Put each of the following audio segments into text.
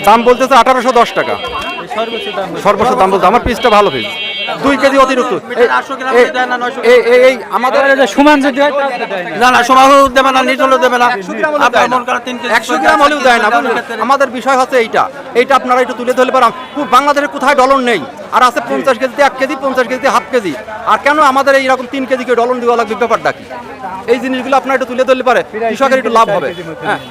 দাম বলতেছে 1810 টাকা সর্বোচ্চ দাম বলতে। আমার পিসটা ভালো পিস, 2 কেজি অতিরিক্ত। এই আমাদের সমান যদি হয় না না সমান দেবে না, নিট হলেও দেবে না, 100 গ্রাম হলেও দেয় না। আমাদের বিষয় হচ্ছে এইটা আপনারা একটু তুলে ধরলে পারেন। বাংলাদেশে কোথায় ডলন নেই, আর আছে 50 কেজিতে 1 কেজি, 50 কেজিতে হাফ কেজি। আর কেন আমাদের এইরকম 3 কেজি করে ডলন দেওয়া লাগবে, ব্যাপারটা কি? এই জিনিসগুলো আপনারা একটু তুলে ধরলে পারে কৃষকের একটু লাভ হবে। হ্যাঁ,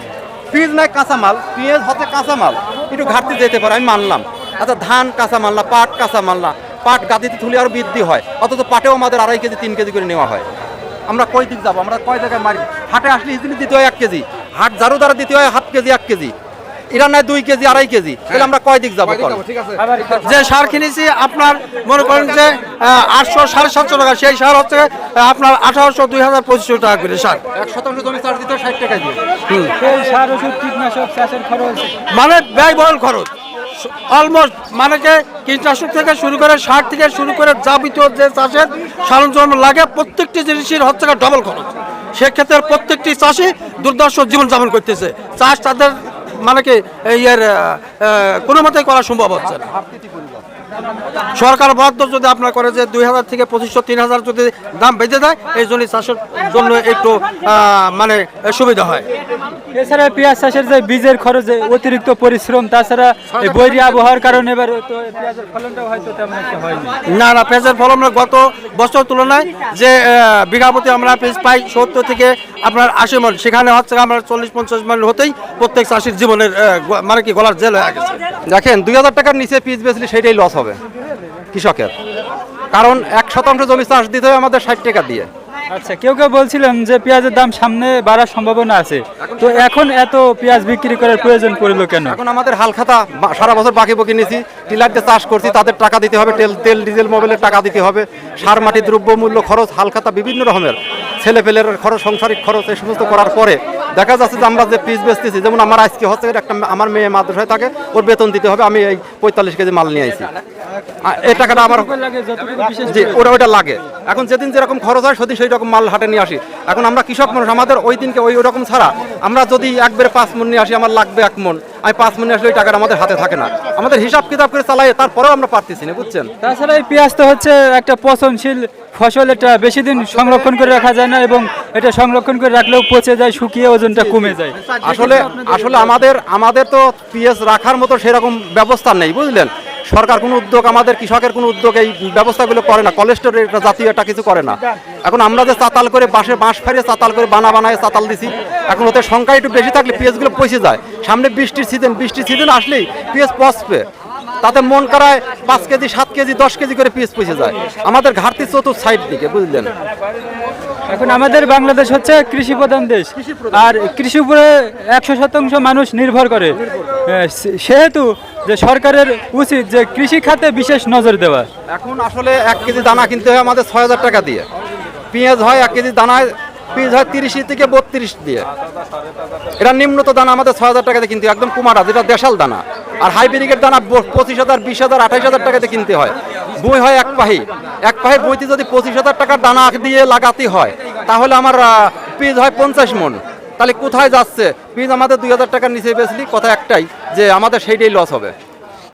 পিস নাই কাঁচামাল, পেঁয়াজ হচ্ছে কাঁচামাল, একটু ঘাটতি যেতে পারে, আমি মানলাম। আচ্ছা, ধান কাঁচামাল না, পাট কাঁচামাল না, পাট গাদিতে তুলে আরও বৃদ্ধি হয়, অথচ পাটেও আমাদের 2.5 কেজি 3 কেজি করে নেওয়া হয়। আমরা কয় দিক যাবো? আমরা কয় জায়গায় মারি? হাটে আসলে ইজিলি দিতে হয় 1 কেজি, হাট ঝাড়ু দ্বারা দিতে হয় হাফ কেজি 1 কেজি, এরা নেয় 2 কেজি 2.5 কেজি, তাহলে আমরা কয় দিক যাবো? যে সার কিনেছি আপনার মনে করেন যে 800 750 টাকা, সেই সার হচ্ছে আপনার 1800 2000 2500 টাকা করে সার। 1 শতাংশ জমি চাষ দিতে হয় 60 টাকা দিয়ে। সেই সার ওষুধ কীটনাশক চাষের খরচ মানে ব্যয়বহুল খরচ অলমোস্ট, মানে কীটনাশক থেকে শুরু করে সার থেকে শুরু করে যাবতীয় যে চাষের সরঞ্জাম লাগে প্রত্যেকটি জিনিসের হচ্ছে ডবল খরচ। সেক্ষেত্রে প্রত্যেকটি চাষি দুর্দর্শ জীবনযাপন করতেছে। চাষ তাদের মানে কি কোনো মতেই করা সম্ভব হচ্ছে না। সরকার বরাদ্দ যদি আপনার করে যে 2000 থেকে 2500 3000 যদি দাম বেঁধে দেয়, এই জন্য চাষের জন্য একটু মানে সুবিধা হয়। এছাড়া পেঁয়াজ চাষের যে বীজের খরচ, অতিরিক্ত পরিশ্রম, তাছাড়া এই বৈরী আবহাওয়ার কারণে এবার তো পেঁয়াজের ফলনটাও হয়তো তেমন একটা হয়নি। না পেঁয়াজের ফলন গত বছর তুলনায় যে বিঘা প্রতি আমরা পেঁয়াজ পাই 70 থেকে আপনার 80 মণ, সেখানে হচ্ছে আমরা 40-50 মণ হতেই প্রত্যেক চাষির জীবনের মানে কি গলার জেল হয়ে গেছে। দেখেন 2000 টাকার নিচে পিস বেচলে সেটাই লস হবে কৃষকের, কারণ 1 শতাংশ জমি চাষ দিতে হয় আমাদের 60 টাকা দিয়ে। আচ্ছা, কেউ বলছিলেন যে পেঁয়াজের দাম সামনে বাড়ার সম্ভাবনা আছে, তো এখন এত পেঁয়াজ বিক্রি করার প্রয়োজন পড়লো কেন? এখন আমাদের হাল খাতা সারা বছর বাকি বকি নিয়েছি, টিলার দিয়ে চাষ করছি, তাদের টাকা দিতে হবে, তেল ডিজেল মোবাইলের টাকা দিতে হবে, সার মাটি দ্রব্যমূল্য খরচ, হাল খাতা বিভিন্ন রকমের ছেলেপেলের খরচ, সংসারিক খরচ, এই সমস্ত করার পরে দেখা যাচ্ছে যে আমরা যে পিস বেচতেছি, যেমন আমার আজকে হচ্ছে একটা আমার মেয়ে মাদ্রাসায় থাকে, ওর বেতন দিতে হবে, আমি এই 45 কেজি মাল নিয়ে আইছি, এই টাকাটা আমার ওটা লাগে। এখন যেদিন যেরকম খরচ হয় সেদিন সেই রকম মাল হাটে নিয়ে আসি। এখন আমরা কৃষক মানুষ, আমাদের ওই দিনকে ওই রকম ছাড়া আমরা যদি একবারে 5 মণ নিয়ে আসি, আমার লাগবে 1 মণ, আমি 5 মণ নিয়ে আসলে ওই টাকাটা আমাদের হাতে থাকে না, আমাদের হিসাব কিতাব করে চালাই, তারপরেও আমরা পারতেছি না, বুঝছেন? তাছাড়া এই পেঁয়াজ তো হচ্ছে একটা পচনশীল ফসল, এটা বেশি দিন সংরক্ষণ করে রাখা যায় না, এবং এটা সংরক্ষণ করে রাখলেও পচে যায়, শুকিয়ে ওজনটা কমে যায়। আসলে আমাদের তো পেঁয়াজ রাখার মতো সেরকম ব্যবস্থা নেই, বুঝলেন? সরকার কোনো উদ্যোগ, আমাদের কৃষকের কোনো উদ্যোগ এই ব্যবস্থাগুলো করে না, কোলেস্টোরেল জাতীয় একটা কিছু করে না। এখন আমরা যে চাতাল করে বাঁশ ফাড়িয়ে চাতাল করে বানায় চাতাল দিছি, এখন ওদের সংখ্যা একটু বেশি থাকলে পেঁয়াজগুলো পচে যায়। সামনে বৃষ্টির সিজন আসলেই পেঁয়াজ পচবে, তাতে মন করায় 5 কেজি 7 কেজি 10 কেজি করে পেঁয়াজ পচে যায়। আমাদের ঘাটতি চতুর্থ সাইড দিকে, বুঝলেন? এখন আমাদের বাংলাদেশ হচ্ছে কৃষি প্রধান দেশ, আর কৃষির উপরে 100% মানুষ নির্ভর করে, সেহেতু যে সরকারের উচিত যে কৃষি খাতে বিশেষ নজর দেওয়া। এখন আসলে 1 কেজি দানা কিনতে হয় আমাদের 6000 টাকা দিয়ে, পেঁয়াজ হয় 1 কেজি দানায় পেঁয়াজ হয় 30 থেকে 32 দিয়ে, এটা নিম্নত দানা আমাদের 6000 টাকাতে কিনতে হয়, একদম কুমারা যেটা দেশাল দানা। আর হাইব্রিডের দানা 25,000 20,000 28,000 টাকাতে কিনতে হয়। বই হয় এক পাহি বইতে যদি 25,000 টাকার দানা দিয়ে লাগাতে হয়, তাহলে আমার পিস হয় 50 মণ। তাহলে কোথায় যাচ্ছে? পিস আমাদের 2000 টাকার নিচে বেচলি, কথা একটাই যে আমাদের সেইটাই লস হবে।